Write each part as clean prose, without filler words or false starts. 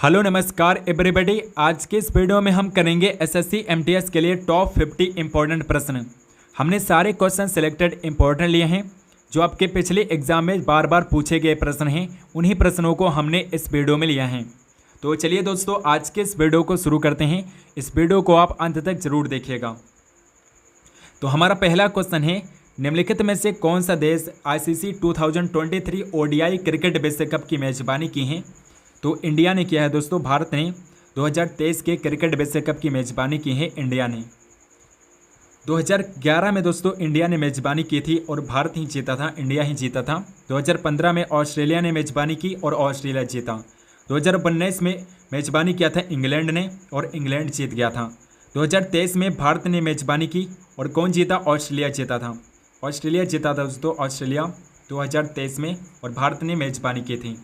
Hello नमस्कार everybody. आज के इस वीडियो में हम करेंगे एसएससी एमटीएस के लिए टॉप 50 इंपॉर्टेंट प्रश्न। हमने सारे क्वेश्चन सिलेक्टेड इंपॉर्टेंट लिए हैं जो आपके पिछले एग्जाम में बार बार पूछे गए प्रश्न हैं। उन्हीं प्रश्नों को हमने इस वीडियो में लिया है। तो चलिए दोस्तों, आज के इस वीडियो को शुरू करते हैं। इस वीडियो को आप अंत तक जरूर देखिएगा। तो हमारा पहला क्वेश्चन है, निम्नलिखित में से कौन सा देश आईसीसी 2023 ओडीआई क्रिकेट विश्व कप की मेजबानी की है? तो इंडिया ने किया है दोस्तों। भारत ने 2023 के क्रिकेट विश्व कप की मेजबानी की है इंडिया ने। 2011 में दोस्तों इंडिया ने मेजबानी की थी और भारत ही जीता था, इंडिया ही जीता था। 2015 में ऑस्ट्रेलिया ने मेजबानी की और ऑस्ट्रेलिया जीता। 2019 में मेजबानी किया था इंग्लैंड ने और इंग्लैंड जीत गया था। 2023 में भारत ने मेजबानी की और कौन जीता? ऑस्ट्रेलिया जीता था। ऑस्ट्रेलिया जीता था दोस्तों, ऑस्ट्रेलिया 2023 में, और भारत ने मेजबानी की थी।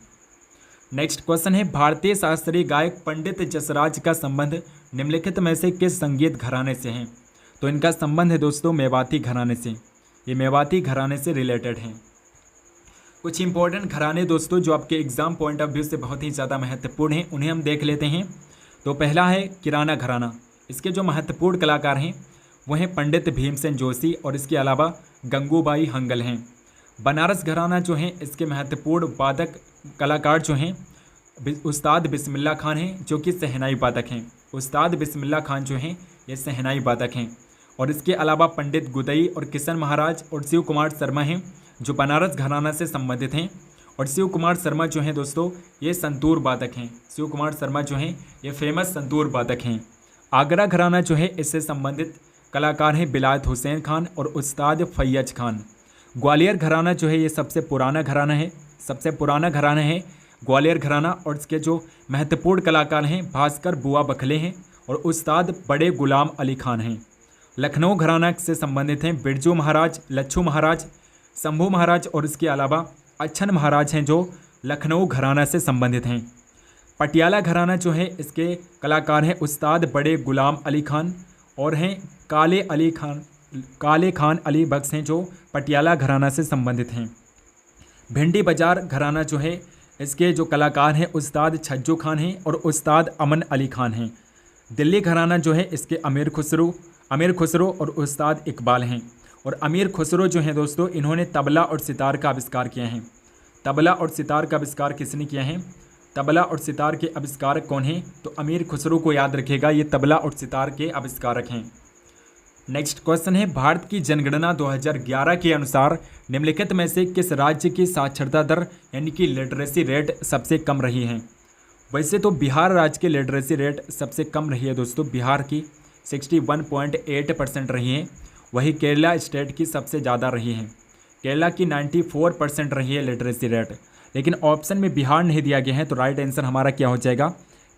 नेक्स्ट क्वेश्चन है, भारतीय शास्त्रीय गायक पंडित जसराज का संबंध निम्नलिखित में से किस संगीत घराने से है? तो इनका संबंध है दोस्तों मेवाती घराने से। ये मेवाती घराने से रिलेटेड हैं। कुछ इंपॉर्टेंट घराने दोस्तों जो आपके एग्जाम पॉइंट ऑफ व्यू से बहुत ही ज़्यादा महत्वपूर्ण हैं, उन्हें हम देख लेते हैं। तो पहला है किराना घराना। इसके जो महत्वपूर्ण कलाकार हैं वो हैं पंडित भीमसेन जोशी और इसके अलावा गंगूबाई हंगल हैं। बनारस घराना जो है इसके महत्वपूर्ण वादक कलाकार जो हैं उस्ताद बिस्मिल्लाह खान हैं, जो कि शहनाई वादक हैं। उस्ताद बिस्मिल्लाह खान जो हैं ये शहनाई वादक हैं। और इसके अलावा पंडित गुदई और किशन महाराज और शिव कुमार शर्मा हैं जो बनारस घराना से संबंधित हैं। और शिव कुमार शर्मा जो हैं दोस्तों ये संतूर वादक हैं। शिव कुमार शर्मा जो हैं ये फेमस संतूर वादक हैं। आगरा घराना जो है इससे संबंधित कलाकार हैं बिलायत हुसैन खान और उस्ताद फैयज खान। ग्वालियर घराना जो है ये सबसे पुराना घराना है, सबसे पुराना घराना है ग्वालियर घराना। और इसके जो महत्वपूर्ण कलाकार हैं भास्कर बुआ बखले हैं और उस्ताद बड़े गुलाम अली खान हैं। लखनऊ घराना से संबंधित हैं बिरजू महाराज, लच्छू महाराज, शंभू महाराज और इसके अलावा अच्छन महाराज हैं जो लखनऊ घराना से संबंधित हैं। पटियाला घराना जो है इसके कलाकार हैं उस्ताद बड़े गुलाम अली खान और हैं काले खान अली बख्श हैं जो पटियाला घराना से संबंधित हैं। भिंडी बाजार घराना जो है इसके जो कलाकार हैं उस्ताद छज्जू खान हैं और उस्ताद अमन अली खान हैं। दिल्ली घराना जो है इसके अमीर खुसरो और उस्ताद इकबाल हैं। और अमीर खुसरो जो हैं दोस्तों इन्होंने तबला और सितार का आविष्कार किया है। तबला और सितार का आविष्कार किसने किया है? तबला और सितार के आविष्कारक कौन हैं? तो अमीर खुसरो को याद रखिएगा, ये तबला और सितार के आविष्कारक हैं। नेक्स्ट क्वेश्चन है, भारत की जनगणना 2011 के अनुसार निम्नलिखित में से किस राज्य की साक्षरता दर यानी कि लिटरेसी रेट सबसे कम रही है? वैसे तो बिहार राज्य की लिटरेसी रेट सबसे कम रही है दोस्तों, बिहार की 61.8% रही है। वही केरला स्टेट की सबसे ज़्यादा रही है, केरला की 94% रही है लिटरेसी रेट। लेकिन ऑप्शन में बिहार नहीं दिया गया है, तो राइट आंसर हमारा क्या हो जाएगा?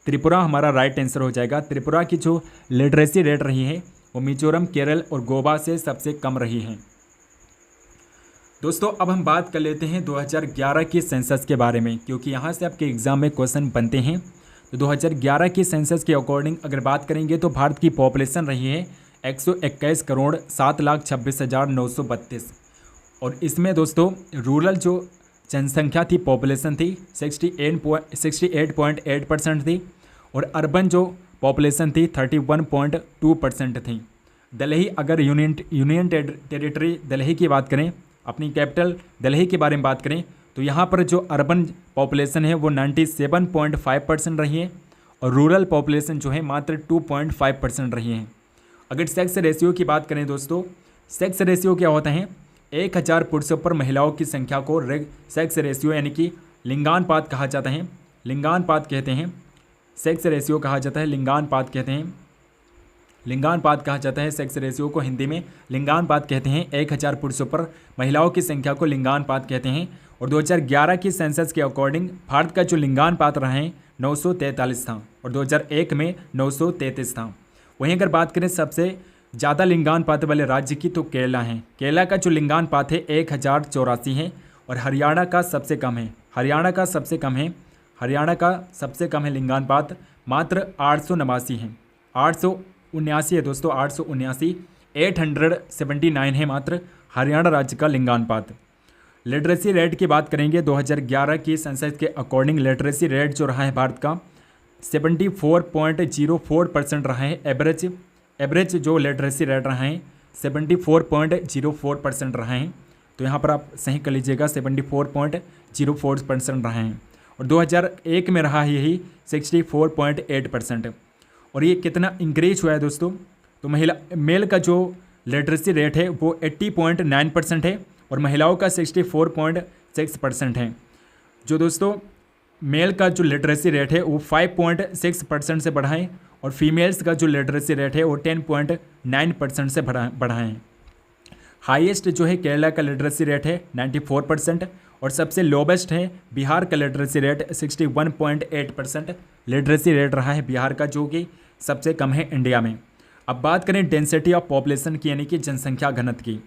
त्रिपुरा हमारा राइट आंसर हो जाएगा। त्रिपुरा की जो लिटरेसी रेट रही है वो मिजोरम, केरल और गोवा से सबसे कम रही हैं। दोस्तों अब हम बात कर लेते हैं 2011 की सेंसस के बारे में, क्योंकि यहाँ से आपके एग्जाम में क्वेश्चन बनते हैं। तो 2011 की सेंसस के अकॉर्डिंग अगर बात करेंगे तो भारत की पॉपुलेशन रही है 121 करोड़ 7,26,932। और इसमें दोस्तों रूरल जो जनसंख्या थी, पॉपुलेशन थी 68.8% थी। और अर्बन जो पॉपुलेशन थी 31.2% थी। दिल्ली, अगर यूनियन टेरिटरी दिल्ली की बात करें, अपनी कैपिटल दिल्ली के बारे में बात करें, तो यहाँ पर जो अर्बन पॉपुलेशन है वो 97.5% रही है और रूरल पॉपुलेशन जो है मात्र 2.5% रही है। अगर सेक्स रेशियो की बात करें दोस्तों, सेक्स रेशियो क्या होता है? 1000 पुरुषों पर महिलाओं की संख्या को सेक्स रेशियो यानी कि लिंगानुपात कहा जाता है। लिंगानुपात कहते हैं, सेक्स रेशियो कहा जाता है, लिंगानुपात कहते हैं। लिंगानुपात कहा जाता है सेक्स रेशियो को, हिंदी में लिंगानुपात कहते हैं। 1000 पुरुषों पर महिलाओं की संख्या को लिंगानुपात कहते हैं। और 2011 की सेंसस के अकॉर्डिंग भारत का जो लिंगानुपात रहा है 943 था और 2001 में 933 था। वहीं अगर बात करें सबसे ज़्यादा लिंगानुपात वाले राज्य की, तो केरला है। केरला का जो लिंगानुपात है 1084 है और हरियाणा का सबसे कम है। हरियाणा का सबसे कम है लिंगानुपात, मात्र 889 है। 879 है दोस्तों, 879, 879 है मात्र हरियाणा राज्य का लिंगानुपात। लिटरेसी रेट की बात करेंगे 2011 की सेंसस के अकॉर्डिंग लिटरेसी रेट जो रहा है भारत का 74.04% रहा है। एवरेज जो लिटरेसी रेट रहा है 74.04% रहा है। तो यहाँ पर आप सही कर लीजिएगा, 74.04% रहा है। और 2001 में रहा है यही 64.8%। और ये कितना इंक्रीज हुआ है दोस्तों, तो मेल का जो लिटरेसी रेट है वो 80.9% है और महिलाओं का 64.6% है। जो दोस्तों मेल का जो लिटरेसी रेट है वो 5.6% से बढ़ा है और फीमेल्स का जो लिटरेसी रेट है वो 10.9% से बढ़ा है। हाईएस्ट जो है केरला का लिटरेसी रेट है 94% और सबसे लोवेस्ट है बिहार का लिटरेसी रेट 61.8% लिटरेसी रेट रहा है बिहार का, जो कि सबसे कम है इंडिया में। अब बात करें डेंसिटी ऑफ पॉपुलेशन की, यानी कि जनसंख्या घनत्व की।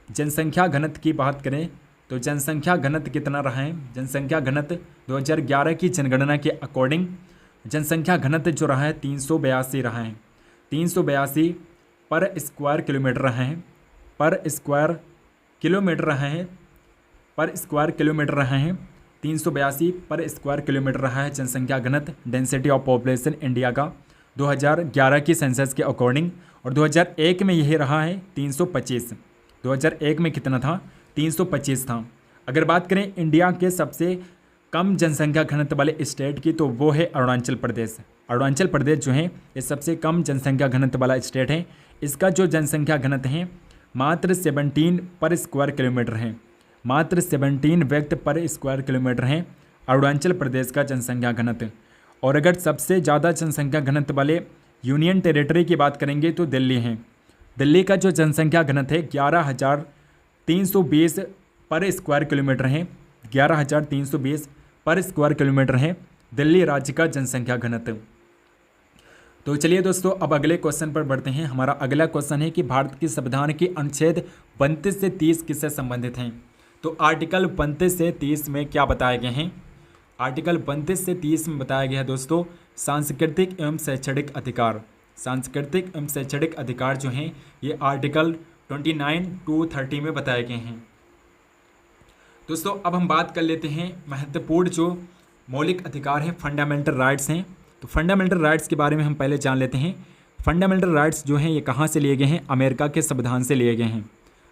जनसंख्या घनत्व की बात करें तो जनसंख्या घनत्व कितना रहा है। जनसंख्या घनत्व 2011 की जनगणना के अकॉर्डिंग जनसंख्या घनत्व जो रहा है 382 रहा है। 382 पर स्क्वायर किलोमीटर रहा है। पर स्क्वायर किलोमीटर रहा है। 382 पर स्क्वायर किलोमीटर रहा है जनसंख्या घनत्व, डेंसिटी ऑफ पॉपुलेशन इंडिया का 2011 की सेंसस के अकॉर्डिंग। और 2001 में यही रहा है 325। 2001 में कितना था, 325 था। अगर बात करें इंडिया के सबसे कम जनसंख्या घनत्व वाले स्टेट की, तो वो है अरुणाचल प्रदेश। अरुणाचल प्रदेश जो है ये सबसे कम जनसंख्या घनत्व वाला स्टेट है। इसका जो जनसंख्या घनत्व है मात्र 17 पर स्क्वायर किलोमीटर है। मात्र 17 व्यक्ति पर स्क्वायर किलोमीटर है अरुणाचल प्रदेश का जनसंख्या घनत्व। और अगर सबसे ज़्यादा जनसंख्या घनत्व वाले यूनियन टेरिटरी की बात करेंगे तो दिल्ली है। दिल्ली का जो जनसंख्या घनत्व है 11,320 पर स्क्वायर किलोमीटर है। 11,320 पर स्क्वायर किलोमीटर है दिल्ली राज्य का जनसंख्या घनत्व। तो चलिए दोस्तों अब अगले क्वेश्चन पर बढ़ते हैं। हमारा अगला क्वेश्चन है कि भारत के संविधान की अनुच्छेद 32 से 30 किससे संबंधित हैं। तो आर्टिकल 32 से 30 में क्या बताए गए हैं। आर्टिकल 32 से 30 में बताया गया है दोस्तों सांस्कृतिक एवं शैक्षणिक अधिकार। सांस्कृतिक एवं शैक्षणिक अधिकार जो हैं ये आर्टिकल 29 to 30 में बताए गए हैं। दोस्तों अब हम बात कर लेते हैं महत्वपूर्ण जो मौलिक अधिकार हैं, फंडामेंटल राइट्स हैं। तो फंडामेंटल राइट्स के बारे में हम पहले जान लेते हैं। फंडामेंटल राइट्स जो हैं ये कहाँ से लिए गए हैं, अमेरिका के संविधान से लिए गए हैं।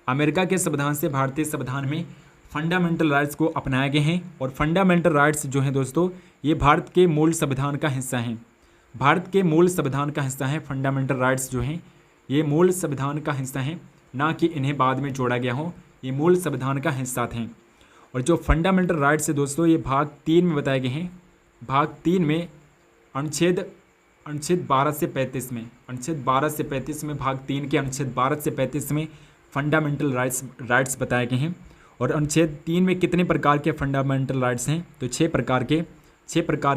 अमेरिका के संविधान से भारतीय संविधान में फंडामेंटल राइट्स को अपनाए गए हैं। और फंडामेंटल राइट्स जो हैं दोस्तों ये भारत के मूल संविधान का हिस्सा हैं। भारत के मूल संविधान का हिस्सा है फंडामेंटल राइट्स जो हैं ये मूल संविधान का हिस्सा हैं, ना कि इन्हें बाद में जोड़ा गया हो, ये मूल संविधान का हिस्सा थे। और जो फंडामेंटल राइट्स है दोस्तों ये भाग 3 में बताए गए हैं। भाग 3 में अनुच्छेद 12 से 35 में, अनुच्छेद 12 से 35 में, भाग 3 के अनुच्छेद 12 से 35 में फंडामेंटल राइट्स बताए गए हैं। और अनुच्छेद 3 में कितने प्रकार के फंडामेंटल राइट्स हैं, तो 6 प्रकार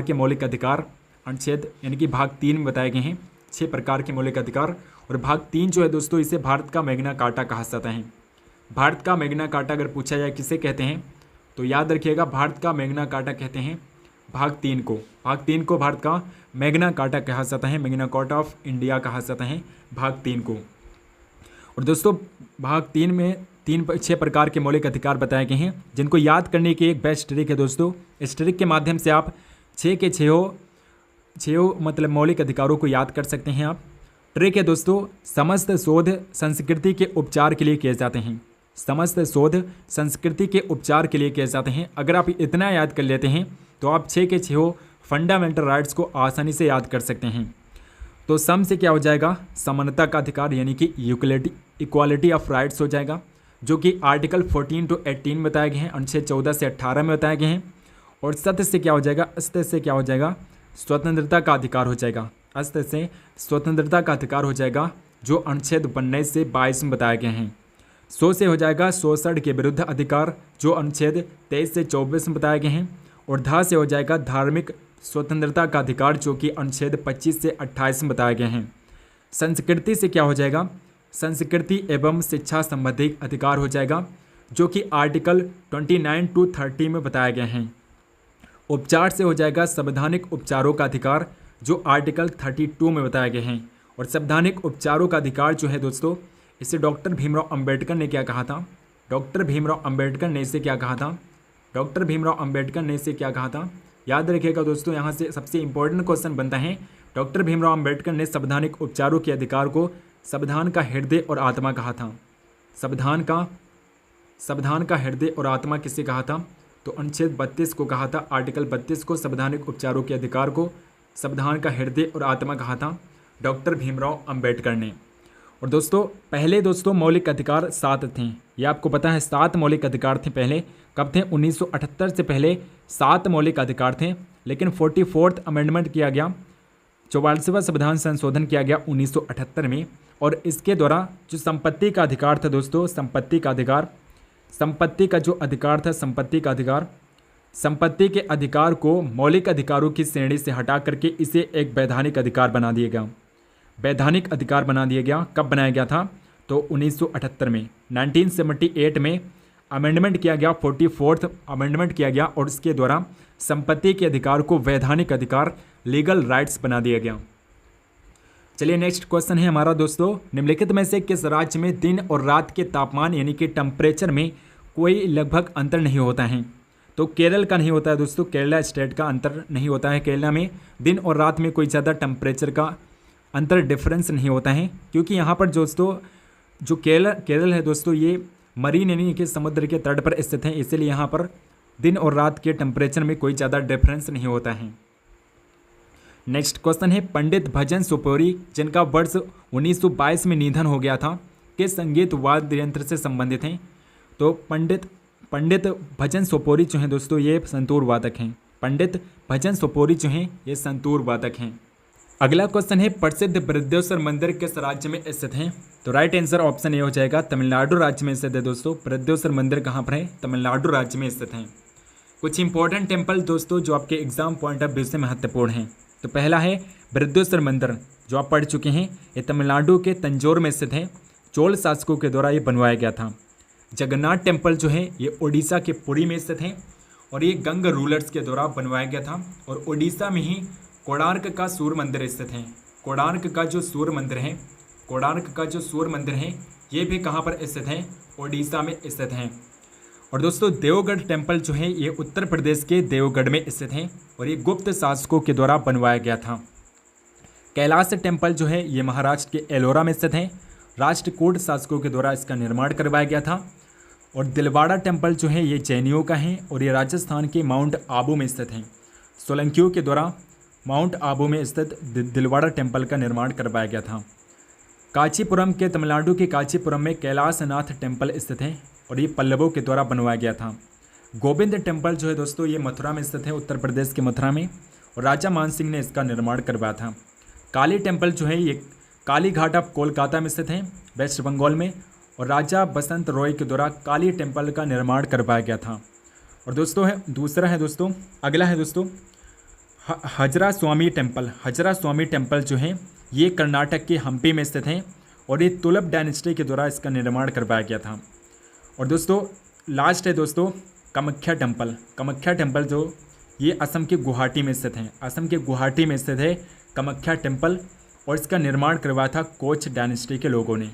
के मौलिक अधिकार अनुच्छेद यानी कि भाग 3 में बताए गए हैं। 6 प्रकार के मौलिक अधिकार। और भाग 3 जो है दोस्तों इसे भारत का मैग्ना कार्टा कहा जाता है। भारत का मैग्ना कार्टा अगर पूछा जाए किसे कहते हैं तो याद रखिएगा भारत का मैग्ना कार्टा कहते हैं भाग 3 को। भाग 3 को भारत का मैग्ना कार्टा कहा जाता है, मैग्ना कार्टा ऑफ इंडिया कहा जाता है भाग 3 को। और दोस्तों भाग 3 में 6 प्रकार के मौलिक अधिकार बताए गए हैं, जिनको याद करने की एक बेस्ट ट्रिक है दोस्तों। इस ट्रिक के माध्यम से आप 6 के 6 मतलब मौलिक अधिकारों को याद कर सकते हैं आप। ट्रिक है दोस्तों, समस्त शोध संस्कृति के उपचार के लिए किए जाते हैं। समस्त शोध संस्कृति के उपचार के लिए किए जाते हैं। अगर आप इतना याद कर लेते हैं तो आप 6 के 6 फंडामेंटल राइट्स को आसानी से याद कर सकते हैं। तो सम से क्या हो जाएगा, समानता का अधिकार यानी कि इक्वालिटी ऑफ राइट्स हो जाएगा, जो कि आर्टिकल 14 to 18 बताए गए हैं, अनुच्छेद 14 से 18 में बताए गए हैं। और सत्य से क्या हो जाएगा, अस्त्य से क्या हो जाएगा, स्वतंत्रता का अधिकार हो जाएगा। अस्त्य से स्वतंत्रता का अधिकार हो जाएगा, जो अनुच्छेद 19 से 22 में बताए गए हैं। 100 से हो जाएगा शोषण के विरुद्ध अधिकार, जो अनुच्छेद 23 से 24 में बताए गए हैं। और धा से हो जाएगा धार्मिक स्वतंत्रता का अधिकार, जो कि अनुच्छेद 25 से 28 में बताए गए हैं। संस्कृति से क्या हो जाएगा, संस्कृति एवं शिक्षा संबंधी अधिकार हो जाएगा, जो कि आर्टिकल 29 to 30 में बताए गए हैं। उपचार से हो जाएगा संवैधानिक उपचारों का अधिकार, जो आर्टिकल 32 में बताए गए हैं। और संवैधानिक उपचारों का अधिकार जो है दोस्तों इसे डॉक्टर भीमराव अंबेडकर ने क्या कहा था, डॉक्टर भीमराव अंबेडकर ने इसे क्या कहा था, डॉक्टर भीमराव अंबेडकर ने इसे क्या कहा था, याद रखिएगा दोस्तों, यहाँ से सबसे इंपॉर्टेंट क्वेश्चन बनता है, डॉक्टर भीमराव अंबेडकर ने संवैधानिक उपचारों के अधिकार को संविधान का हृदय और आत्मा कहा था। संविधान का हृदय और आत्मा किसे कहा था? तो अनुच्छेद 32 को कहा था। आर्टिकल 32 को संवैधानिक उपचारों के अधिकार को संविधान का हृदय और आत्मा कहा था डॉक्टर भीमराव अंबेडकर ने। और दोस्तों पहले मौलिक अधिकार 7 थे, ये आपको पता है, 7 मौलिक अधिकार थे पहले। कब थे? 1978 से पहले 7 मौलिक अधिकार थे, लेकिन 44th अमेंडमेंट किया गया, 44वां संविधान संशोधन किया गया 1978 में। और इसके द्वारा जो संपत्ति का अधिकार था दोस्तों, संपत्ति का जो अधिकार था, संपत्ति के अधिकार को मौलिक अधिकारों की श्रेणी से हटा करके इसे एक वैधानिक अधिकार बना दिया गया। वैधानिक अधिकार बना दिया गया। कब बनाया गया था? तो 1978 में। 1978 में अमेंडमेंट किया गया, 44th अमेंडमेंट किया गया और इसके द्वारा संपत्ति के अधिकार को वैधानिक अधिकार, लीगल राइट्स बना दिया गया। चलिए नेक्स्ट क्वेश्चन है हमारा दोस्तों, निम्नलिखित में से किस राज्य में दिन और रात के तापमान यानी कि टेम्परेचर में कोई लगभग अंतर नहीं होता है? तो केरल का नहीं होता है दोस्तों, केरला स्टेट का अंतर नहीं होता है। केरला में दिन और रात में कोई ज़्यादा टेम्परेचर का अंतर डिफरेंस नहीं होता है, क्योंकि यहाँ पर दोस्तों जो केरल है दोस्तों, ये मरीन यानी कि समुद्र के तट पर स्थित है, इसलिए यहाँ पर दिन और रात के टेम्परेचर में कोई ज़्यादा डिफरेंस नहीं होता है। नेक्स्ट क्वेश्चन है, पंडित भजन सोपोरी जिनका वर्ष 1922 में निधन हो गया था, किस संगीत वाद्य यंत्र से संबंधित हैं? तो पंडित भजन सोपोरी जो हैं दोस्तों, ये संतूर वादक हैं। पंडित भजन सोपोरी जो हैं ये संतूर वादक हैं। अगला क्वेश्चन है, प्रसिद्ध बृहदेश्वर मंदिर किस राज्य में स्थित है? तो राइट आंसर ऑप्शन ए हो जाएगा, तमिलनाडु राज्य में स्थित है दोस्तों। बृहदेश्वर मंदिर कहाँ पर है? तमिलनाडु राज्य में स्थित है। कुछ इंपॉर्टेंट टेम्पल दोस्तों जो आपके एग्जाम पॉइंट ऑफ व्यू से महत्वपूर्ण हैं। तो पहला है बृहदेश्वर मंदिर, जो आप पढ़ चुके हैं, ये तमिलनाडु के तंजौर में स्थित है। चोल शासकों के द्वारा ये बनवाया गया था। जगन्नाथ टेम्पल जो है ये ओडिशा के पुरी में स्थित है और ये गंग रूलर्स के द्वारा बनवाया गया था। और ओडिशा में ही कोणार्क का सूर्य मंदिर स्थित है। कोणार्क का जो सूर्य मंदिर है ये भी कहाँ पर स्थित है? ओडिशा में स्थित है। और दोस्तों देवगढ़ टेम्पल जो है ये उत्तर प्रदेश के देवगढ़ में स्थित है और ये गुप्त शासकों के द्वारा बनवाया गया था। कैलाश टेम्पल जो है ये महाराष्ट्र के एलोरा में स्थित है। राष्ट्रकूट शासकों के द्वारा इसका निर्माण करवाया गया था। और दिलवाड़ा टेम्पल जो है ये जैनियों का है और ये राजस्थान के माउंट आबू में स्थित है। सोलंकियों के द्वारा माउंट आबू में स्थित दिलवाड़ा टेम्पल का निर्माण करवाया गया था। कांचीपुरम के तमिलनाडु के कांचीपुरम में कैलाशनाथ टेम्पल स्थित है और ये पल्लवों के द्वारा बनवाया गया था। गोविंद टेम्पल जो है दोस्तों ये मथुरा में स्थित है, उत्तर प्रदेश के मथुरा में, और राजा मान सिंह ने इसका निर्माण करवाया था। काली टेम्पल जो है ये काली घाट ऑफ कोलकाता में स्थित है, वेस्ट बंगाल में, और राजा बसंत रॉय के द्वारा काली टेम्पल का निर्माण करवाया गया था। और दोस्तों अगला है दोस्तों हजरा स्वामी टेम्पल जो है ये कर्नाटक के हम्पी में स्थित है और ये तुलप डायनेस्टी के द्वारा इसका निर्माण करवाया गया था। और दोस्तों लास्ट है दोस्तों कामाख्या टेम्पल जो ये असम के गुवाहाटी में स्थित है। कामाख्या टेम्पल, और इसका निर्माण करवाया था कोच डायनेस्टी के लोगों ने।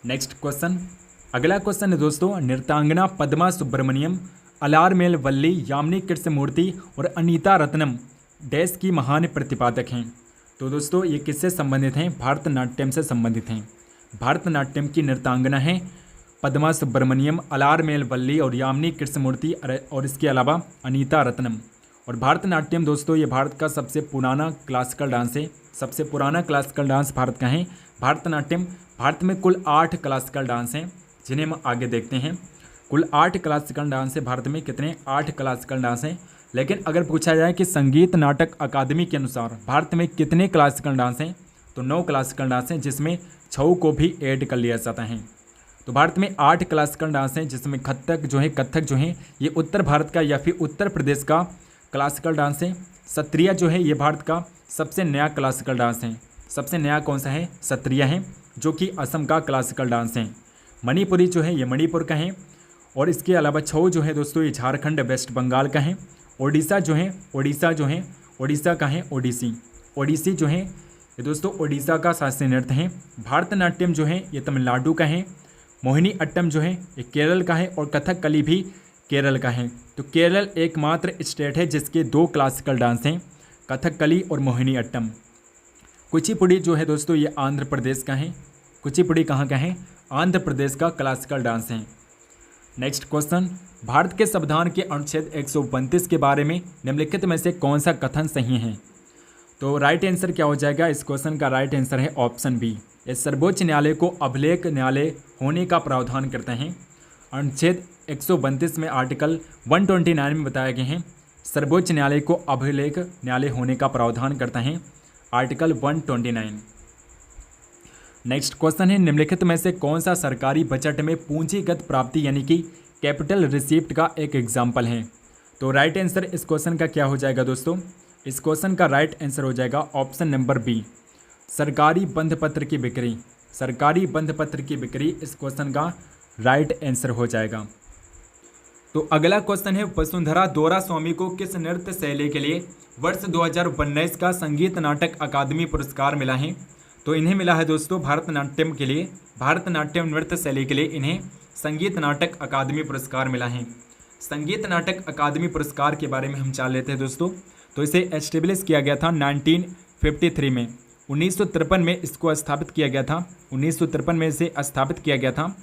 नेक्स्ट क्वेश्चन, अगला क्वेश्चन है दोस्तों, नृत्यांगना पद्मा सुब्रमण्यम, अलारमेल वल्ली, यामिनी कृष्णमूर्ति और अनीता रत्नम डैश की महान प्रतिपादक हैं। तो दोस्तों ये किससे संबंधित हैं? भारतनाट्यम से संबंधित हैं। भारतनाट्यम की नृत्यांगना है पद्मा सुब्रमण्यम, अलारमेल वल्ली और यामिनी कृष्णमूर्ति और इसके अलावा अनीता रत्नम। और भारतनाट्यम दोस्तों ये भारत का सबसे पुराना क्लासिकल डांस है। सबसे पुराना क्लासिकल डांस भारत का है भारतनाट्यम। भारत में कुल 8 क्लासिकल डांस हैं जिन्हें हम आगे देखते हैं। कुल 8 क्लासिकल डांस है भारत में। कितने? 8 क्लासिकल डांस हैं। लेकिन अगर पूछा जाए कि संगीत नाटक अकादमी के अनुसार भारत में कितने क्लासिकल डांस हैं, तो 9 क्लासिकल डांस हैं, जिसमें छऊ को भी ऐड कर लिया जाता है। तो भारत में 8 क्लासिकल डांस हैं, जिसमें कथक जो है ये उत्तर भारत का या फिर उत्तर प्रदेश का क्लासिकल डांस है। सत्रिया जो है ये भारत का सबसे नया क्लासिकल डांस है। सबसे नया कौन सा है? सत्रिया है, जो कि असम का क्लासिकल डांस है। मणिपुरी जो है ये मणिपुर का है। और इसके अलावा छऊ जो है दोस्तों ये झारखंड वेस्ट बंगाल का है। ओडिशा जो है ओडिशा का है। ओडिसी जो है ये दोस्तों ओडिशा का शास्त्रीय नृत्य है। भारतनाट्यम जो है ये तमिलनाडु का है। मोहिनी अट्टम जो है ये केरल का है और कथकली भी केरल का है। तो केरल एकमात्र स्टेट है जिसके 2 क्लासिकल डांस हैं, कथकली और मोहिनी अट्टम। कुचिपुड़ी जो है दोस्तों ये आंध्र प्रदेश का है। कुचिपुड़ी कहाँ का है? आंध्र प्रदेश का क्लासिकल डांस है। नेक्स्ट क्वेश्चन, भारत के संविधान के अनुच्छेद 132 के बारे में निम्नलिखित में से कौन सा कथन सही है? तो राइट आंसर क्या हो जाएगा? इस क्वेश्चन का राइट आंसर है ऑप्शन बी। ये सर्वोच्च न्यायालय को अभिलेख न्यायालय होने का प्रावधान करते हैं। अनुच्छेद 132 में आर्टिकल 129 में बताया गया है सर्वोच्च न्यायालय को अभिलेख न्यायालय होने का प्रावधान करता है, आर्टिकल 129। नेक्स्ट क्वेश्चन है, निम्नलिखित में से कौन सा सरकारी बजट में पूंजीगत प्राप्ति यानी कि कैपिटल रिसीप्ट का एक एग्जाम्पल है? तो राइट आंसर इस क्वेश्चन का क्या हो जाएगा दोस्तों? इस क्वेश्चन का राइट आंसर हो जाएगा ऑप्शन नंबर बी, सरकारी बंधपत्र की बिक्री। सरकारी बंधपत्र की बिक्री इस क्वेश्चन का राइट आंसर हो जाएगा। तो अगला क्वेश्चन है, वसुंधरा दोरास्वामी को किस नृत्य शैली के लिए वर्ष 2019 का संगीत नाटक अकादमी पुरस्कार मिला है? तो इन्हें मिला है दोस्तों भरतनाट्यम के लिए, भरतनाट्यम नृत्य शैली के लिए इन्हें संगीत नाटक अकादमी पुरस्कार मिला है। संगीत नाटक अकादमी पुरस्कार के बारे में हम जान लेते हैं दोस्तों। तो इसे एस्टेब्लिश किया गया था 1953 में, 1953 में इसको स्थापित किया गया था, 1953 में इसे स्थापित किया गया था।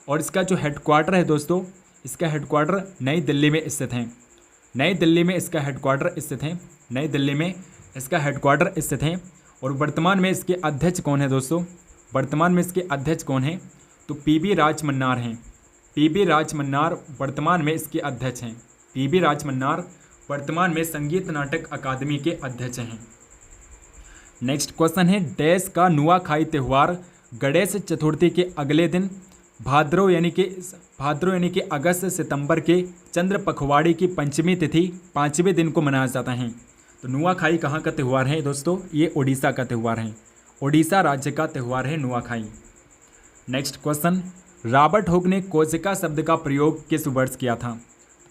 और इसका जो हेडक्वार्टर है दोस्तों, इसका हेडक्वार्टर नई दिल्ली में स्थित है। नई दिल्ली में इसका हेडक्वार्टर स्थित है, नई दिल्ली में इसका हेडक्वार्टर स्थित है। और वर्तमान में इसके अध्यक्ष कौन है दोस्तों? वर्तमान में इसके अध्यक्ष कौन है? तो पीबी राजमन्नार हैं। पीबी राजमन्नार वर्तमान में इसके अध्यक्ष हैं। पीबी राजमन्नार वर्तमान में संगीत नाटक अकादमी के अध्यक्ष हैं। नेक्स्ट क्वेश्चन है, डैश का नुआखाई त्यौहार गणेश चतुर्थी के अगले दिन भाद्रव यानी कि अगस्त सितंबर के चंद्र पखवाड़ी की पंचमी तिथि 5वें दिन को मनाया जाता है। तो नुआखाई कहाँ का त्यौहार है दोस्तों? ये उड़ीसा का त्यौहार है, उड़ीसा राज्य का त्यौहार है Nuakhai. Next question, Robert Hooke ने कोशिका शब्द का प्रयोग किस वर्ष किया था?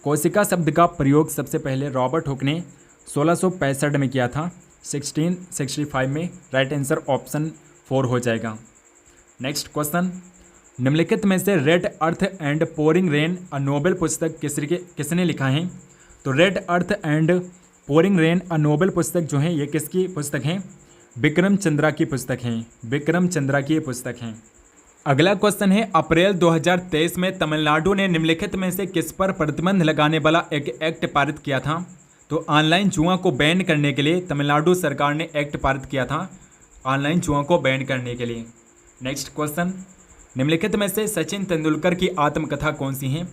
कोशिका शब्द का प्रयोग सबसे पहले रॉबर्ट हुक ने 1665 में किया था, 1665 में। राइट आंसर ऑप्शन 4 हो जाएगा। नेक्स्ट क्वेश्चन, निम्नलिखित में से red earth and pouring rain a Nobel पुस्तक किसने लिखा है? तो red earth and pouring rain a Nobel पुस्तक जो है ये किसकी पुस्तक है? विक्रम चंद्रा की पुस्तक है, विक्रम चंद्रा की पुस्तक है। अगला क्वेश्चन है, अप्रैल 2023 में तमिलनाडु ने निम्नलिखित में से किस पर प्रतिबंध लगाने वाला एक एक्ट पारित किया था? तो ऑनलाइन जुआ को बैन करने के लिए तमिलनाडु सरकार ने एक्ट पारित किया था, ऑनलाइन जुआ को बैन करने के लिए। नेक्स्ट क्वेश्चन, निम्नलिखित में से सचिन तेंदुलकर की आत्मकथा कौन सी है?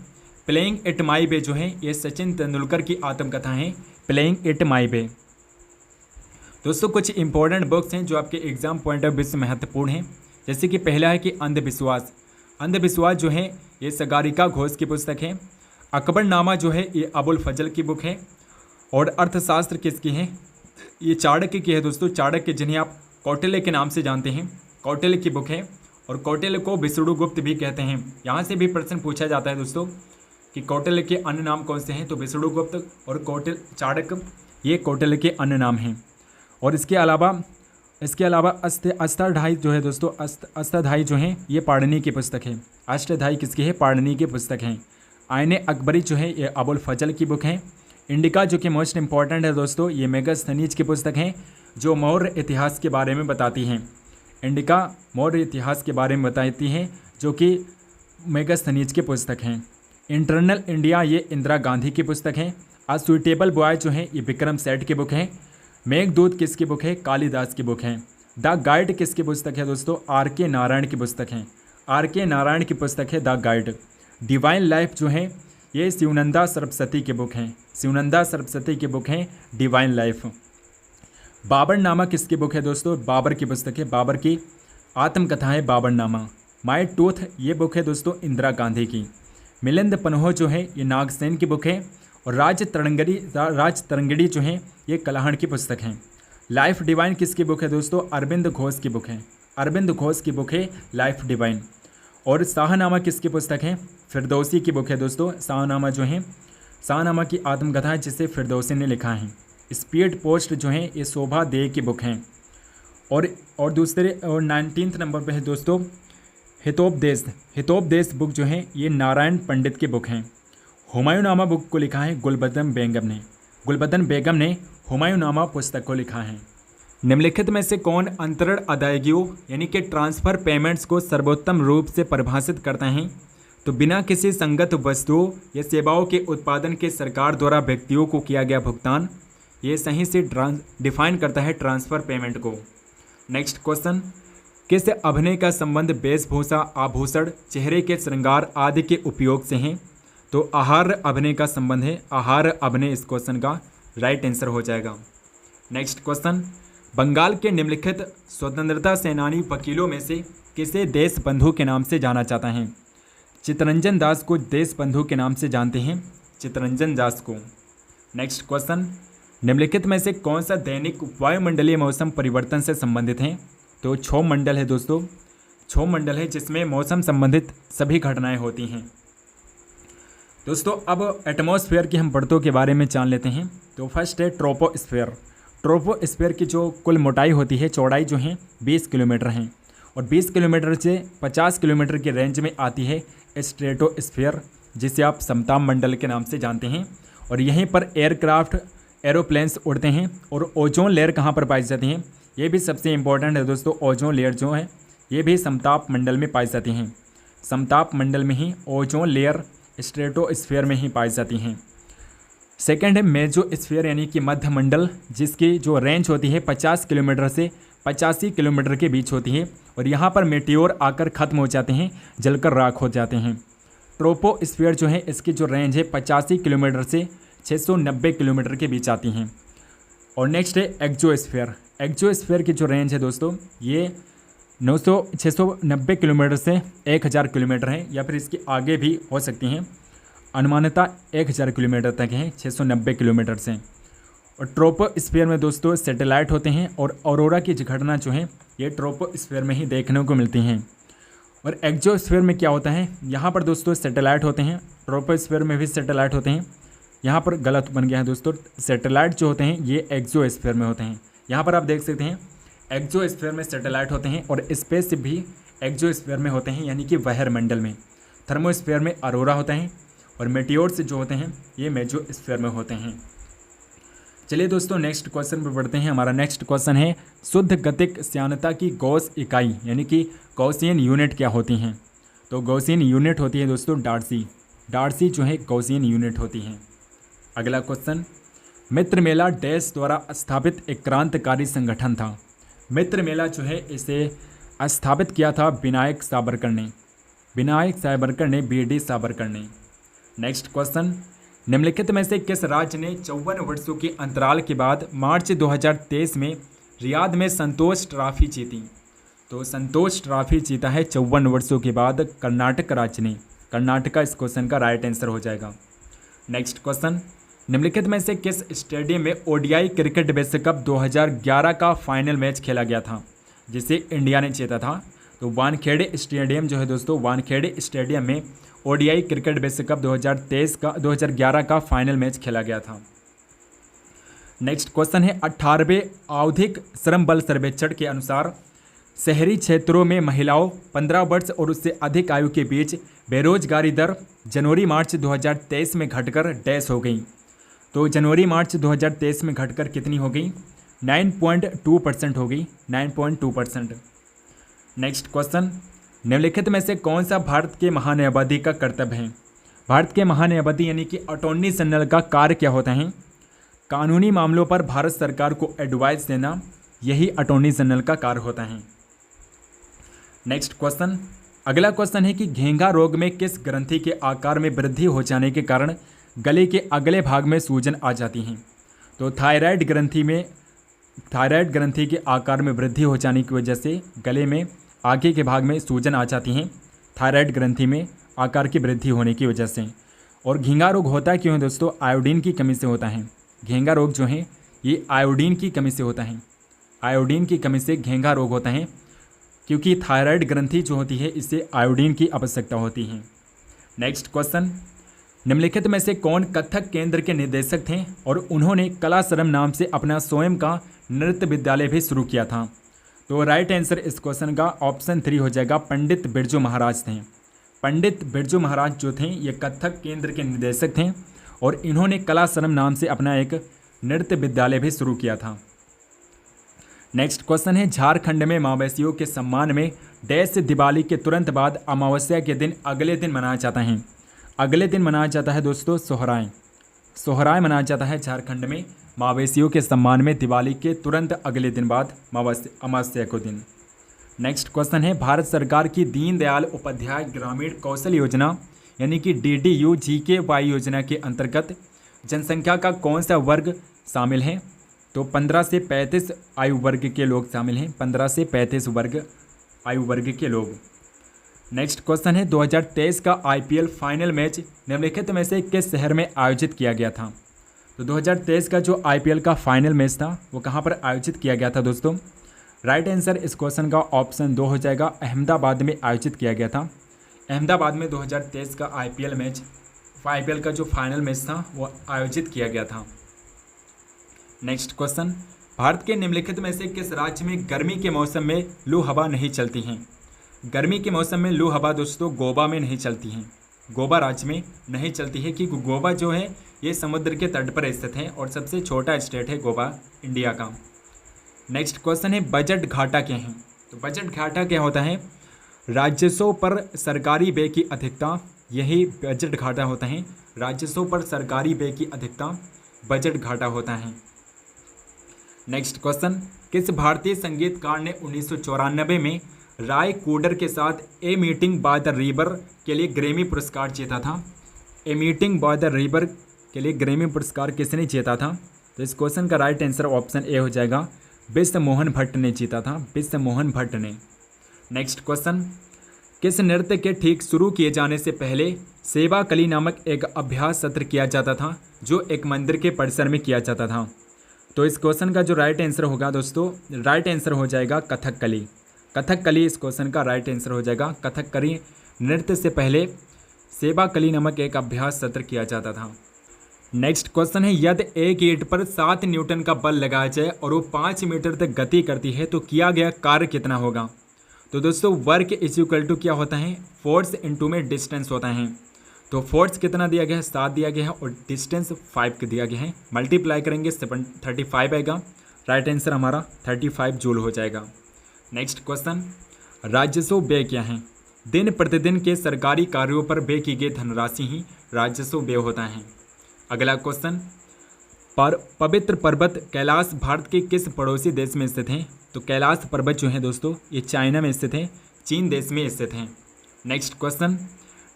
प्लेइंग इट माई वे जो है ये सचिन तेंदुलकर की आत्मकथा है, प्लेइंग इट माई वे। दोस्तों कुछ इंपॉर्टेंट बुक्स हैं जो आपके एग्जाम पॉइंट ऑफ व्यू से महत्वपूर्ण हैं, जैसे कि पहला है कि अंधविश्वास। अंधविश्वास जो है ये सगारिका घोष की पुस्तक है। अकबरनामा जो है ये अबुल फजल की बुक है। और अर्थशास्त्र किसकी है? ये चाणक्य की है दोस्तों, चाणक्य जिन्हें आप कौटिल्य के नाम से जानते हैं, कौटिल्य की बुक है। और कौटिल्य को विष्णुगुप्त भी कहते हैं। यहाँ से भी प्रश्न पूछा जाता है दोस्तों कि कौटिल्य के अन्य नाम कौन से हैं? तो विष्णुगुप्त और चाणक्य ये कौटिल्य के अन्य नाम हैं। और इसके अलावा अष्टाध्यायी जो है दोस्तों, अष्टाध्यायी जो हैं ये पाणिनि की पुस्तक है। अष्टाध्यायी किसकी है? पाणिनि की पुस्तक है। आईने अकबरी जो है ये अबुल फजल की बुक है। इंडिका जो कि मोस्ट इंपॉर्टेंट है दोस्तों, ये मेगास्थनीज की पुस्तक है जो मौर्य इतिहास के बारे में बताती हैं। इंडिका मौर्य इतिहास के बारे में बताती हैं जो कि मेगास्थनीज की पुस्तक हैं। इंटरनल इंडिया ये इंदिरा गांधी की पुस्तक है। अ सुइटेबल बॉय जो है ये विक्रम सेठ की बुक है। मेघदूत किसकी बुक है? कालिदास की बुक है। द गाइड किसकी पुस्तक है दोस्तों? आर के नारायण की पुस्तक है। आर के नारायण की पुस्तक है द गाइड। डिवाइन लाइफ जो है ये शिवानंदा सरस्वती की बुक है। शिवानंदा सरस्वती की बुक है डिवाइन लाइफ। बाबरनामा किसकी बुक है दोस्तों? बाबर की पुस्तक है। बाबर की आत्मकथा है बाबरनामा। माय टूथ ये बुक है दोस्तों इंदिरा गांधी की। मिलिंद पन्हो जो है ये नागसेन की बुक है। और राज तरंगड़ी जो है ये कलाहण की पुस्तक है। लाइफ डिवाइन किसकी बुक है दोस्तों? अरविंद घोष की बुक है। अरविंद घोष की बुक है लाइफ डिवाइन। और शाहनामा किसकी पुस्तक है? फिरदौसी की बुक है दोस्तों। शाहनामा जो है शाहनामा की आत्मकथा है जिसे फिरदौसी ने लिखा है। स्पीड पोस्ट जो है ये शोभा दे की बुक है। और 19 नंबर पे है दोस्तों हितोपदेश। हितोपदेश बुक जो है ये नारायण पंडित की बुक है। हुमायूंनामा बुक को लिखा है गुलबदन बेगम ने। गुलबदन बेगम ने हुमायूंनामा पुस्तक को लिखा है। निम्नलिखित में से कौन अंतरण अदायगियों यानी कि ट्रांसफ़र पेमेंट्स को सर्वोत्तम रूप से परिभाषित करते हैं? तो बिना किसी संगत वस्तुओं या सेवाओं के उत्पादन के सरकार द्वारा व्यक्तियों को किया गया भुगतान, ये सही से डिफाइन करता है ट्रांसफ़र पेमेंट को। नेक्स्ट क्वेश्चन, किस अभिनय का संबंध वेशभूषा, आभूषण, चेहरे के श्रृंगार आदि के उपयोग से है? तो आहार अभिनय का संबंध है। आहार अभिनय इस क्वेश्चन का राइट आंसर हो जाएगा। नेक्स्ट क्वेश्चन, बंगाल के निम्नलिखित स्वतंत्रता सेनानी वकीलों में से किसे देश बंधु के नाम से जाना जाता है? चित्तरंजन दास को देश बंधु के नाम से जानते हैं, चित्तरंजन दास को। नेक्स्ट क्वेश्चन, निम्नलिखित में से कौन सा दैनिक वायुमंडलीय मौसम परिवर्तन से संबंधित है? तो क्षोभ मंडल है दोस्तों। क्षोभ मंडल है जिसमें मौसम संबंधित सभी घटनाएं होती हैं। दोस्तों अब एटमॉस्फेयर की हम परतों के बारे में जान लेते हैं। तो फर्स्ट है ट्रोपोस्फेयर। ट्रोपोस्फेयर की जो कुल मोटाई होती है, चौड़ाई जो है 20 किलोमीटर है और 20 किलोमीटर से 50 किलोमीटर की रेंज में आती है स्ट्रेटोस्फेयर, जिसे आप समताप मंडल के नाम से जानते हैं। और यहीं पर एयरक्राफ्ट, एरोप्लेन्स उड़ते हैं। और ओजोन लेयर कहाँ पर पाई जाती हैं? ये भी सबसे इम्पोर्टेंट है दोस्तों। ओजोन लेयर जो है ये भी समताप मंडल में पाई जाती हैं। समताप मंडल में ही ओजोन लेयर स्ट्रेटोस्फेयर में ही पाई जाती हैं। सेकेंड है मेसोस्फेयर यानी कि मध्य मंडल, जिसकी जो रेंज होती है 50 किलोमीटर से 85 किलोमीटर के बीच होती है। और यहाँ पर मेटियोर आकर ख़त्म हो जाते हैं, जलकर राख हो जाते हैं। ट्रोपोस्फेयर जो है इसकी जो रेंज है 85 किलोमीटर से 690 किलोमीटर के बीच आती हैं। और नेक्स्ट है एक्सोस्फेयर। एक्सोस्फेयर की जो रेंज है दोस्तों ये 690 किलोमीटर से 1000 किलोमीटर है, या फिर इसके आगे भी हो सकती हैं। अनुमानतः 1000 किलोमीटर तक है 690 किलोमीटर से। और ट्रोपोस्फेयर में दोस्तों सैटेलाइट होते हैं और ऑरोरा की घटना जो है ये ट्रोपोस्फेयर में ही देखने को मिलती हैं। और एक्सोस्फेयर में क्या होता है? यहाँ पर दोस्तों सैटेलाइट होते हैं, ट्रोपोस्फेयर में भी सैटेलाइट होते हैं। यहाँ पर गलत बन गया है दोस्तों, सैटेलाइट जो होते हैं ये एक्सोस्फेयर में होते हैं। यहाँ पर आप देख सकते हैं एक्सोस्फेयर में सैटेलाइट होते हैं और स्पेस भी एक्सोस्फेयर में होते हैं, यानी कि वायु मंडल में। थर्मोस्फेयर में अरोरा होते हैं और मेटियोर्स जो होते हैं ये मेसोस्फेयर में होते हैं। चलिए दोस्तों नेक्स्ट क्वेश्चन पर बढ़ते हैं। हमारा नेक्स्ट क्वेश्चन है शुद्ध गतिक श्यानता की गॉस इकाई यानी कि गॉसियन यूनिट क्या होती हैं? तो गॉसियन यूनिट होती है दोस्तों डार्सी। डार्सी जो है गॉसियन यूनिट होती हैं। अगला क्वेश्चन, मित्र मेला डैश द्वारा स्थापित एक क्रांतिकारी संगठन था। मित्र मेला जो है इसे स्थापित किया था विनायक सावरकर ने। विनायक सावरकर ने, BD सावरकर ने। नेक्स्ट क्वेश्चन, निम्नलिखित में से किस राज्य ने 54 वर्षों के अंतराल के बाद मार्च 2023 में रियाद में संतोष ट्रॉफी जीती? तो संतोष ट्रॉफी जीता है 54 वर्षों के बाद कर्नाटक राज्य ने। कर्नाटका इस क्वेश्चन का राइट आंसर हो जाएगा। नेक्स्ट क्वेश्चन, निम्नलिखित में से किस स्टेडियम में ODI क्रिकेट विश्व कप 2011 का फाइनल मैच खेला गया था जिसे इंडिया ने जीता था? तो वानखेड़े स्टेडियम जो है दोस्तों, वानखेड़े स्टेडियम में ODI क्रिकेट विश्व कप 2011 का फाइनल मैच खेला गया था। नेक्स्ट क्वेश्चन है 18वें आवधिक श्रम बल सर्वेक्षण के अनुसार शहरी क्षेत्रों में महिलाओं 15 वर्ष और उससे अधिक आयु के बीच बेरोजगारी दर जनवरी मार्च 2023 में घटकर डैश हो गई। तो जनवरी मार्च 2023 में घटकर कितनी हो गई? 9.2% हो गई, 9.2%। नेक्स्ट क्वेश्चन, निम्नलिखित में से कौन सा भारत के महान्यायवादी का कर्तव्य है? भारत के महान्यायवादी यानी कि अटॉर्नी जनरल का कार्य क्या होता है? कानूनी मामलों पर भारत सरकार को एडवाइस देना, यही अटॉर्नी जनरल का कार्य होता है। नेक्स्ट क्वेश्चन, अगला क्वेश्चन है कि घेंघा रोग में किस ग्रंथि के आकार में वृद्धि हो जाने के कारण गले के अगले भाग में सूजन आ जाती है? तो थायराइड ग्रंथि के आकार में वृद्धि हो जाने की वजह से गले में आगे के भाग में सूजन आ जाती हैं, थायराइड ग्रंथि में आकार की वृद्धि होने की वजह से। और घेंघा रोग होता क्यों है दोस्तों? आयोडीन की कमी से होता है। घेंघा रोग जो है ये आयोडीन की कमी से होता है। आयोडीन की कमी से घेंघा रोग होता है, क्योंकि थायराइड ग्रंथि जो होती है इससे आयोडीन की आवश्यकता होती है। नेक्स्ट क्वेश्चन, निम्नलिखित में से कौन कथक केंद्र के निदेशक थे और उन्होंने कलाश्रम नाम से अपना स्वयं का नृत्य विद्यालय भी शुरू किया था? तो राइट आंसर इस क्वेश्चन का ऑप्शन 3 हो जाएगा, पंडित बिरजू महाराज थे। पंडित बिरजू महाराज जो थे ये कथक केंद्र के निदेशक थे और इन्होंने कलाश्रम नाम से अपना एक नृत्य विद्यालय भी शुरू किया था। नेक्स्ट क्वेश्चन है, झारखंड में मवेशियों के सम्मान में डैश दिवाली के तुरंत बाद अमावस्या के दिन अगले दिन मनाया जाता है। अगले दिन मनाया जाता है दोस्तों सोहराय। सोहराय मनाया जाता है झारखंड में मवेशियों के सम्मान में दिवाली के तुरंत अगले दिन बाद अमावस्या को दिन। नेक्स्ट क्वेश्चन है, भारत सरकार की दीनदयाल उपाध्याय ग्रामीण कौशल योजना यानी कि DDU-GKY योजना के अंतर्गत जनसंख्या का कौन सा वर्ग शामिल है? तो 15 से 35 आयु वर्ग के लोग शामिल हैं। 15 से 35 आयु वर्ग के लोग। नेक्स्ट क्वेश्चन है, 2023 का IPL फाइनल मैच निम्नलिखित में से किस शहर में आयोजित किया गया था? तो 2023 का जो IPL का फाइनल मैच था वो कहाँ पर आयोजित किया गया था दोस्तों? राइट आंसर इस क्वेश्चन का ऑप्शन 2 हो जाएगा, अहमदाबाद में आयोजित किया गया था। अहमदाबाद में 2023 का IPL का जो फाइनल मैच था वो आयोजित किया गया था। नेक्स्ट क्वेश्चन, भारत के निम्नलिखित में से किस राज्य में गर्मी के मौसम में लू हवा नहीं चलती हैं? गर्मी के मौसम में लू हवा दोस्तों गोवा में नहीं चलती हैं। गोवा राज्य में नहीं चलती है क्योंकि गोवा जो है ये समुद्र के तट पर स्थित है और सबसे छोटा स्टेट है गोवा इंडिया का। नेक्स्ट क्वेश्चन है, बजट घाटा क्या है? तो बजट घाटा क्या होता है? राजस्व पर सरकारी व्यय की अधिकता, यही बजट घाटा होता है। राजस्व पर सरकारी व्यय की अधिकता बजट घाटा होता है। नेक्स्ट क्वेश्चन, किस भारतीय संगीतकार ने 1994 में राय कूडर के साथ a meeting by the river के लिए ग्रैमी पुरस्कार जीता था? A meeting by the river के लिए ग्रैमी पुरस्कार किसने जीता था? तो इस क्वेश्चन का राइट आंसर ऑप्शन ए हो जाएगा, विश्व मोहन भट्ट ने जीता था, विश्व मोहन भट्ट ने। नेक्स्ट क्वेश्चन, किस नृत्य के ठीक शुरू किए जाने से पहले सेवा कली नामक एक अभ्यास सत्र किया जाता था जो एक मंदिर के परिसर में किया जाता था? तो इस क्वेश्चन का जो राइट आंसर होगा दोस्तों, राइट आंसर हो जाएगा कथकली। कथकली इस क्वेश्चन का राइट आंसर हो जाएगा। कथकली नृत्य से पहले सेवा कली नामक एक अभ्यास सत्र किया जाता था। नेक्स्ट क्वेश्चन है, यदि एक ईंट पर 7 न्यूटन का बल लगाया जाए और वो 5 मीटर तक गति करती है तो किया गया कार्य कितना होगा? तो दोस्तों वर्क इज इक्वल टू क्या होता है? फोर्स इनटू में डिस्टेंस होता है। तो फोर्स कितना दिया गया है? 7 दिया गया है और डिस्टेंस 5 दिया गया है। मल्टीप्लाई करेंगे 35 आएगा। राइट आंसर हमारा 35 जूल हो जाएगा। नेक्स्ट क्वेश्चन, राजस्व व्यय क्या है? दिन प्रतिदिन के सरकारी कार्यों पर व्यय की गई धनराशि ही राजस्व व्यय होता है। अगला क्वेश्चन, पवित्र पर्वत कैलाश भारत के किस पड़ोसी देश में स्थित हैं? तो कैलाश पर्वत जो है दोस्तों ये चाइना में स्थित है, चीन देश में स्थित हैं। नेक्स्ट क्वेश्चन,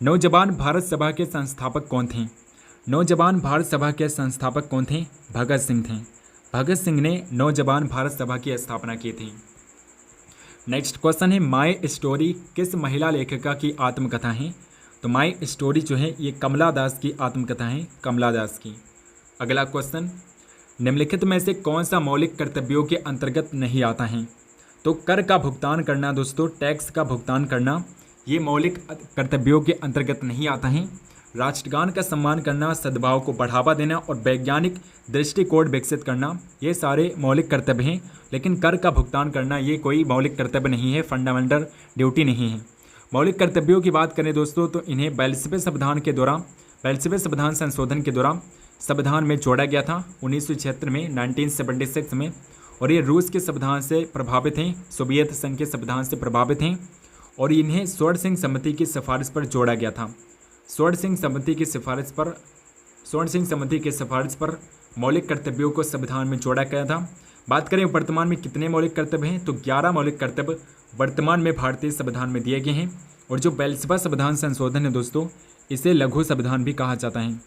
नौजवान भारत सभा के संस्थापक कौन थे? नौजवान भारत सभा के संस्थापक कौन थे? भगत सिंह थे। भगत सिंह ने नौजवान भारत सभा की स्थापना की थी। नेक्स्ट क्वेश्चन है, माई स्टोरी किस महिला लेखिका की आत्मकथा है? तो माई स्टोरी जो है ये कमला दास की आत्मकथा है, कमला दास की। अगला क्वेश्चन, निम्नलिखित में से कौन सा मौलिक कर्तव्यों के अंतर्गत नहीं आता है? तो कर का भुगतान करना दोस्तों, टैक्स का भुगतान करना ये मौलिक कर्तव्यों के अंतर्गत नहीं आता है। राष्ट्रगान का सम्मान करना, सद्भाव को बढ़ावा देना और वैज्ञानिक दृष्टिकोण विकसित करना ये सारे मौलिक कर्तव्य हैं, लेकिन कर का भुगतान करना ये कोई मौलिक कर्तव्य नहीं है, फंडामेंटल ड्यूटी नहीं है। मौलिक कर्तव्यों की बात करें दोस्तों तो इन्हें 42वें संविधान के दौरान, 42वें संविधान संशोधन के दौरान संविधान में जोड़ा गया था 1976 में, 1976 में। और ये रूस के संविधान से प्रभावित हैं, सोवियत संघ के संविधान से प्रभावित हैं और इन्हें स्वर्ण सिंह समिति की सिफारिश पर जोड़ा गया था। स्वर्ण सिंह समिति की सिफारिश पर मौलिक कर्तव्यों को संविधान में जोड़ा गया था। बात करें वर्तमान में कितने मौलिक कर्तव्य हैं तो 11 मौलिक कर्तव्य वर्तमान में भारतीय संविधान में दिए गए हैं। और जो 42वां संविधान संशोधन है दोस्तों इसे लघु संविधान भी कहा जाता है।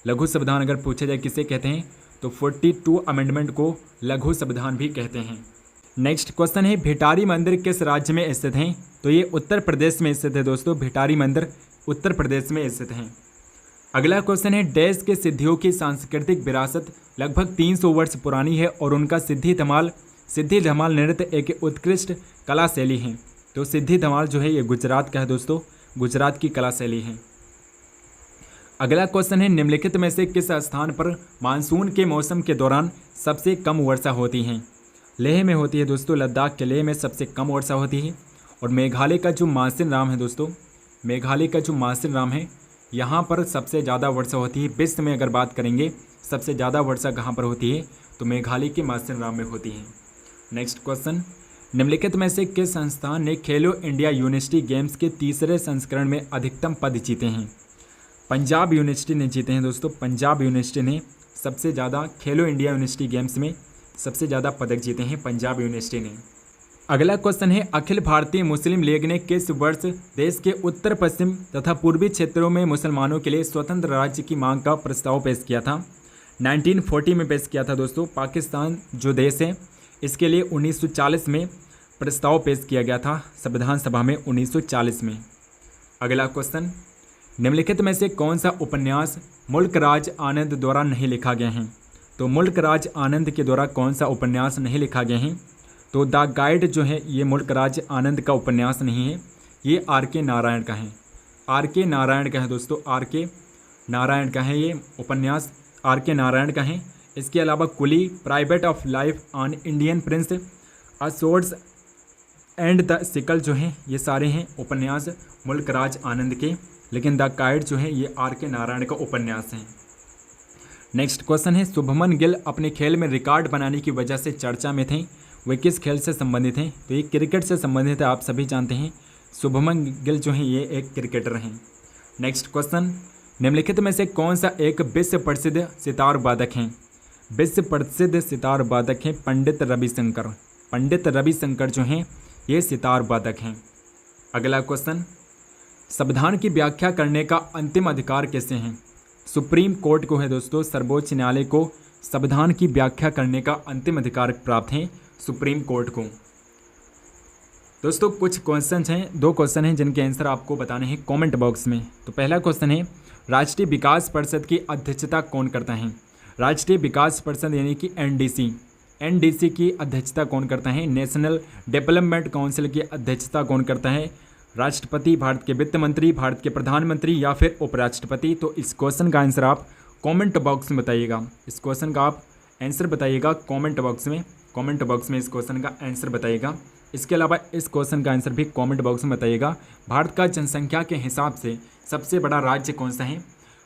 लघु संविधान अगर पूछा जाए किसे कहते हैं तो 42 अमेंडमेंट को लघु संविधान भी कहते हैं। नेक्स्ट क्वेश्चन है, भिटारी मंदिर किस राज्य में स्थित हैं? तो ये उत्तर प्रदेश में स्थित है दोस्तों, भिटारी मंदिर उत्तर प्रदेश में स्थित हैं। अगला क्वेश्चन है, डैश के सिद्धियों की सांस्कृतिक विरासत लगभग 300 वर्ष पुरानी है और उनका सिद्धि धमाल नृत्य एक उत्कृष्ट कला शैली है। तो सिद्धि धमाल जो है ये गुजरात का है दोस्तों, गुजरात की कला शैली है। अगला क्वेश्चन है, निम्नलिखित में से किस स्थान पर मानसून के मौसम के दौरान सबसे कम वर्षा होती है? लेह में होती है दोस्तों, लद्दाख के लेह में सबसे कम वर्षा होती है। और मेघालय का जो मासिन राम है दोस्तों, मेघालय का जो मासिनराम है यहाँ पर सबसे ज़्यादा वर्षा होती है। विश्व में अगर बात करेंगे सबसे ज़्यादा वर्षा कहाँ पर होती है, तो मेघालय के मासिनराम में होती है। नेक्स्ट क्वेश्चन, निम्नलिखित में से किस संस्थान ने खेलो इंडिया यूनिवर्सिटी गेम्स के तीसरे संस्करण में अधिकतम पद जीते हैं? पंजाब यूनिवर्सिटी ने जीते हैं दोस्तों। पंजाब यूनिवर्सिटी ने सबसे ज़्यादा खेलो इंडिया यूनिवर्सिटी गेम्स में सबसे ज़्यादा पदक जीते हैं पंजाब यूनिवर्सिटी ने। अगला क्वेश्चन है, अखिल भारतीय मुस्लिम लीग ने किस वर्ष देश के उत्तर पश्चिम तथा पूर्वी क्षेत्रों में मुसलमानों के लिए स्वतंत्र राज्य की मांग का प्रस्ताव पेश किया था? 1940 में पेश किया था दोस्तों। पाकिस्तान जो देश है इसके लिए 1940 में प्रस्ताव पेश किया गया था संविधान सभा में 1940 में। अगला क्वेश्चन, निम्नलिखित में से कौन सा उपन्यास मुल्क राज आनंद द्वारा नहीं लिखा गया है? तो मुल्क राज आनंद के द्वारा कौन सा उपन्यास नहीं लिखा गया है? तो द गाइड जो है ये मुल्क राज आनंद का उपन्यास नहीं है, ये R.K. नारायण का है। R.K. नारायण का है दोस्तों, R.K. नारायण का है ये उपन्यास, R.K. नारायण का है। इसके अलावा coolie, private of life on Indian prince, a swords and the sickle जो हैं ये सारे हैं उपन्यास मुल्क राज आनंद के, लेकिन द गाइड जो है ये R.K. नारायण का उपन्यास है। नेक्स्ट क्वेश्चन है, शुभमन गिल अपने खेल में रिकॉर्ड बनाने की वजह से चर्चा में थे, वे किस खेल से संबंधित हैं? तो ये क्रिकेट से संबंधित है, आप सभी जानते हैं शुभमन गिल जो हैं ये एक क्रिकेटर हैं। नेक्स्ट क्वेश्चन, निम्नलिखित में से कौन सा एक विश्व प्रसिद्ध सितार वादक हैं? विश्व प्रसिद्ध सितार वादक हैं पंडित रविशंकर। पंडित रविशंकर जो हैं ये सितार वादक हैं। अगला क्वेश्चन, संविधान की व्याख्या करने का अंतिम अधिकार किसे हैं? सुप्रीम कोर्ट को है दोस्तों, सर्वोच्च न्यायालय को संविधान की व्याख्या करने का अंतिम अधिकार प्राप्त है सुप्रीम कोर्ट को। दोस्तों कुछ क्वेश्चन हैं, 2 क्वेश्चन हैं जिनके आंसर आपको बताने हैं कमेंट बॉक्स में। तो पहला क्वेश्चन है, राष्ट्रीय विकास परिषद की अध्यक्षता कौन करता है? राष्ट्रीय विकास परिषद यानी कि एनडीसी की अध्यक्षता कौन करता है? नेशनल डेवलपमेंट काउंसिल की अध्यक्षता कौन करता है? राष्ट्रपति, भारत के वित्त मंत्री, भारत के प्रधानमंत्री या फिर उपराष्ट्रपति? तो इस क्वेश्चन का आंसर आप कमेंट बॉक्स में बताइएगा। इस क्वेश्चन का आप आंसर बताइएगा कमेंट बॉक्स में। कमेंट बॉक्स में इस क्वेश्चन का आंसर बताइएगा। इसके अलावा इस क्वेश्चन का आंसर भी कमेंट बॉक्स में बताइएगा। भारत का जनसंख्या के हिसाब से सबसे बड़ा राज्य कौन सा है?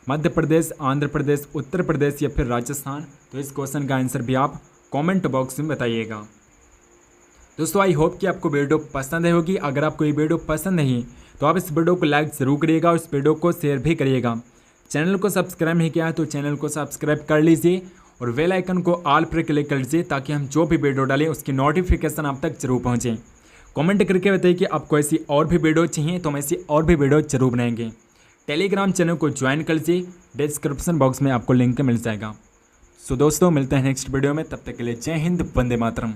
मध्य प्रदेश, आंध्र प्रदेश, उत्तर प्रदेश या फिर राजस्थान? तो इस क्वेश्चन का आंसर भी आप कमेंट बॉक्स में बताइएगा। दोस्तों आई होप कि आपको वीडियो पसंद आई होगी। अगर आपको ये वीडियो पसंद नहीं तो आप इस वीडियो को लाइक ज़रूर करिएगा और इस वीडियो को शेयर भी करिएगा। चैनल को सब्सक्राइब नहीं किया है तो चैनल को सब्सक्राइब कर लीजिए और बेल आइकन को ऑल पर क्लिक कर लीजिए ताकि हम जो भी वीडियो डालें उसकी नोटिफिकेशन आप तक जरूर पहुँचे। कमेंट करके बताइए कि आपको ऐसी और भी वीडियो चाहिए तो हम ऐसी और भी वीडियो जरूर बनाएंगे। टेलीग्राम चैनल को ज्वाइन कर लीजिए, डिस्क्रिप्शन बॉक्स में आपको लिंक मिल जाएगा। सो दोस्तों मिलते हैं नेक्स्ट वीडियो में, तब तक के लिए जय हिंद, वंदे मातरम।